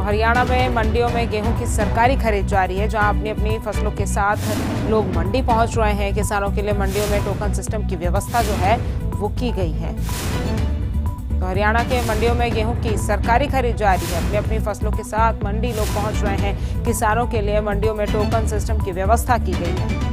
हरियाणा में मंडियों में गेहूं की सरकारी खरीद जारी है, जहां अपनी अपनी फसलों के साथ लोग मंडी पहुंच रहे हैं। किसानों के लिए मंडियों में टोकन सिस्टम की व्यवस्था जो है वो की गई है। तो हरियाणा के मंडियों में गेहूं की सरकारी खरीद जारी है। अपनी अपनी फसलों के साथ मंडी लोग पहुंच रहे हैं। किसानों के लिए मंडियों में टोकन सिस्टम की व्यवस्था की गई है।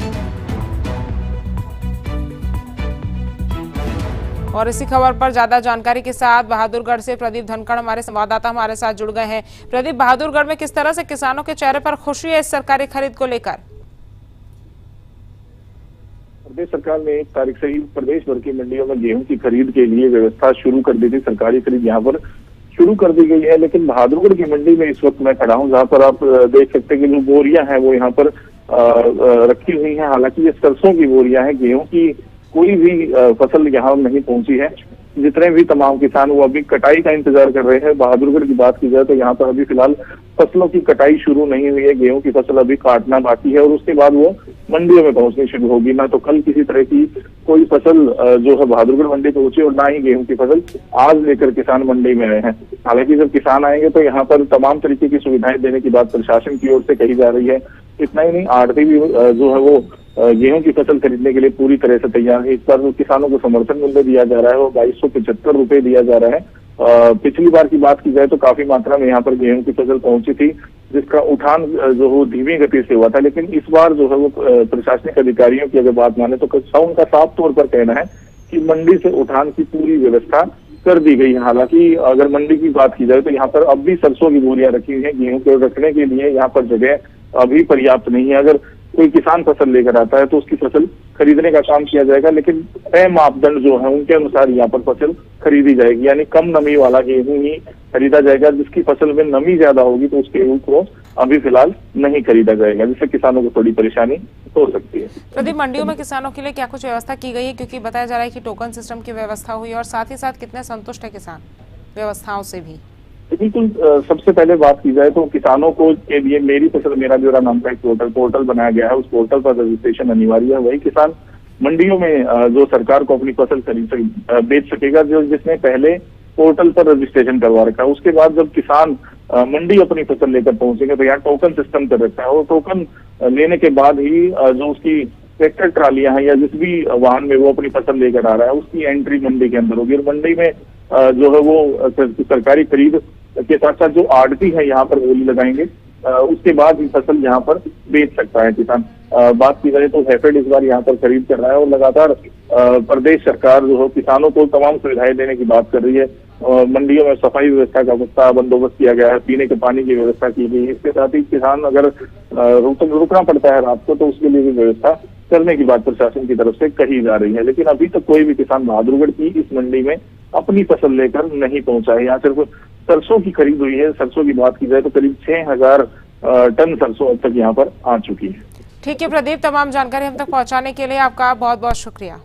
और इसी खबर पर ज्यादा जानकारी के साथ बहादुरगढ़ से प्रदीप धनखड़ हमारे संवाददाता हमारे साथ जुड़ गए हैं। प्रदीप, बहादुरगढ़ में किस तरह से किसानों के चेहरे पर खुशी है इस सरकारी खरीद को लेकर? प्रदेश सरकार ने 1 तारीख से ही प्रदेश भर की मंडियों में गेहूं की खरीद के लिए व्यवस्था शुरू कर दी थी। सरकारी खरीद यहाँ पर शुरू कर दी गई है, लेकिन बहादुरगढ़ की मंडी में इस वक्त मैं खड़ा हूँ, जहाँ पर आप देख सकते हैं कि जो बोरियां हैं वो यहाँ पर रखी हुई हैं। हालांकि ये सरसों की बोरियां हैं, गेहूं की कोई भी फसल यहाँ नहीं पहुंची है। जितने भी तमाम किसान वो अभी कटाई का इंतजार कर रहे हैं। बहादुरगढ़ की बात की जाए तो यहाँ पर अभी फिलहाल फसलों की कटाई शुरू नहीं हुई है। गेहूं की फसल अभी काटना बाकी है और उसके बाद वो मंडियों में पहुंचनी शुरू होगी। ना तो कल किसी तरह की कोई फसल जो है बहादुरगढ़ मंडी पहुंची और ना ही गेहूं की फसल आज लेकर किसान मंडी में आए हैं। हालांकि जब किसान आएंगे तो यहाँ पर तमाम तरीके की सुविधाएं देने की बात प्रशासन की ओर से कही जा रही है। इतना ही नहीं, आढ़ती भी जो है वो गेहूं की फसल खरीदने के लिए पूरी तरह से तैयार है। इस बार जो किसानों को समर्थन मूल्य दिया जा रहा है वो 2275 रुपए दिया जा रहा है। पिछली बार की बात की जाए तो काफी मात्रा में यहाँ पर गेहूं की फसल पहुंची थी, जिसका उठान जो वो धीमी गति से हुआ था। लेकिन इस बार जो है वो प्रशासनिक अधिकारियों की अगर बात माने तो उनका साफ तौर पर कहना है कि मंडी से उठान की पूरी व्यवस्था कर दी गई है। हालांकि अगर मंडी की बात की जाए तो यहाँ पर अब भी सरसों की बोरियां रखी हुई है। गेहूं को रखने के लिए यहाँ पर जगह अभी पर्याप्त नहीं है। अगर कोई किसान फसल लेकर आता है तो उसकी फसल खरीदने का काम किया जाएगा, लेकिन तय मापदंड जो है उनके अनुसार यहाँ पर फसल खरीदी जाएगी। यानी कम नमी वाला गेहूं ही खरीदा जाएगा। जिसकी फसल में नमी ज्यादा होगी तो उस गेहूं को अभी फिलहाल नहीं खरीदा जाएगा, जिससे किसानों को थोड़ी परेशानी हो सकती है। प्रदीप, मंडियों में किसानों के लिए क्या कुछ व्यवस्था की गई है? क्योंकि बताया जा रहा है कि टोकन सिस्टम की व्यवस्था हुई और साथ ही साथ कितने संतुष्ट है किसान व्यवस्थाओं से भी? बिल्कुल, सबसे पहले बात की जाए तो किसानों को के लिए मेरी फसल मेरा ब्यौरा नाम का एक पोर्टल बनाया गया है। उस पोर्टल पर रजिस्ट्रेशन अनिवार्य है। वही किसान मंडियों में जो सरकार को अपनी फसल बेच सकेगा जिसने पहले पोर्टल पर रजिस्ट्रेशन करवा रखा है। उसके बाद जब किसान मंडी अपनी फसल लेकर पहुंचेंगे तो यहाँ टोकन सिस्टम कर रखा है और टोकन लेने के बाद ही जो उसकी ट्रैक्टर ट्रालियां हैं या जिस भी वाहन में वो अपनी फसल लेकर आ रहा है उसकी एंट्री मंडी के अंदर होगी। और मंडी में जो है वो सरकारी खरीद के साथ साथ जो आड़ती है यहाँ पर बोली लगाएंगे, उसके बाद ही फसल यहाँ पर बेच सकता है किसान। बात की जाए तो हैफेड इस बार यहाँ पर खरीद कर रहा है और लगातार प्रदेश सरकार जो है किसानों को तमाम सुविधाएं देने की बात कर रही है। मंडियों में सफाई व्यवस्था का पुख्ता बंदोबस्त किया गया है, पीने के पानी की व्यवस्था की गई है। इसके साथ ही किसान अगर रुकना पड़ता है रात को तो उसके लिए भी व्यवस्था करने की बात प्रशासन की तरफ से कही जा रही है। लेकिन अभी तक कोई भी किसान बहादुरगढ़ की इस मंडी में अपनी फसल लेकर नहीं पहुंचा है। यहाँ सिर्फ सरसों की खरीद हुई है। सरसों की बात की जाए तो करीब 6000 टन सरसों अब तक यहाँ पर आ चुकी है। ठीक है प्रदीप, तमाम जानकारी हम तक पहुंचाने के लिए आपका बहुत बहुत शुक्रिया।